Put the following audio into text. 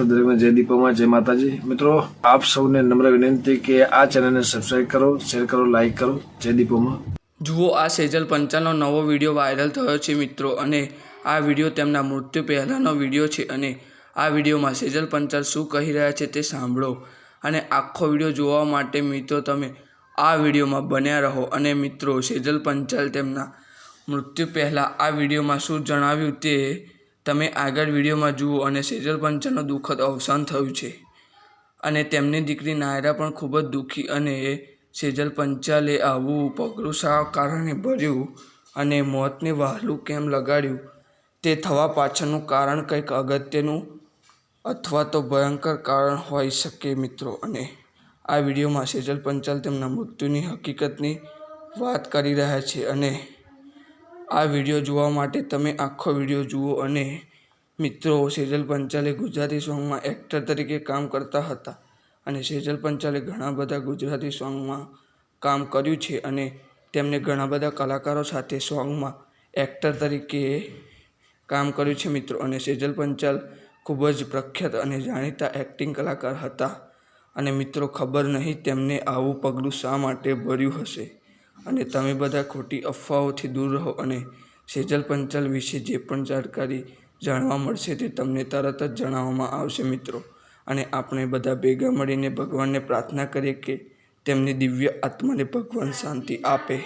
દરેકને જય દીપોમાં જય માતાજી। મિત્રો આપ સૌને નમ્ર વિનંતી કે આ ચેનલને સબસ્ક્રાઇબ કરો, શેર કરો, લાઇક કરો। જય દીપોમાં। જુઓ, આ સેજલ પંચાલનો નવો વિડીયો વાયરલ થયો છે મિત્રો, અને આ વિડીયો તેમના મૃત્યુ પહેલાંનો વિડીયો છે, અને આ વિડીયોમાં સેજલ પંચાલ શું કહી રહ્યા છે તે સાંભળો, અને આખો વિડીયો જોવા માટે મિત્રો તમે આ વિડીયોમાં બન્યા રહો। અને મિત્રો, સેજલ પંચાલ તેમના મૃત્યુ પહેલાં આ વિડીયોમાં શું જણાવ્યું તે તમે આગળ વિડીયોમાં જુઓ। અને સેજલ પંચાલનું દુઃખદ અવસાન થયું છે, અને તેમની દીકરી નાયરા પણ ખૂબ જ દુઃખી, અને સેજલ પંચાલે આવું પગલું શા કારણે ભર્યું અને મોતને વહાલું કેમ લગાડ્યું તે થવા પાછળનું કારણ કંઈક અગત્યનું અથવા તો ભયંકર કારણ હોઈ શકે મિત્રો। અને આ વિડીયોમાં સેજલ પંચાલ તેમના મૃત્યુની હકીકતની વાત કરી રહ્યા છે, અને આ વિડીયો જોવા માટે તમે આખો વિડીયો જુઓ। અને મિત્રો, સેજલ પંચાલે ગુજરાતી સોંગમાં એક્ટર તરીકે કામ કરતા હતા, અને સેજલ પંચાલે ઘણા બધા ગુજરાતી સોંગમાં કામ કર્યું છે, અને તેમને ઘણા બધા કલાકારો સાથે સોંગમાં એક્ટર તરીકે કામ કર્યું છે મિત્રો। અને સેજલ પંચાલ ખૂબ જ પ્રખ્યાત અને જાણીતા એક્ટિંગ કલાકાર હતા, અને મિત્રો ખબર નહીં તેમને આવું પગલું શા માટે ભર્યું હશે। અને તમે બધા ખોટી અફવાઓથી દૂર રહો, અને સેજલ પંચાલ વિશે જે પણ જાણકારી જાણવા મળશે તે તમને તરત જ જણાવવામાં આવશે મિત્રો। અને આપણે બધા ભેગા મળીને ભગવાનને પ્રાર્થના કરીએ કે તેમની દિવ્ય આત્માને ભગવાન શાંતિ આપે।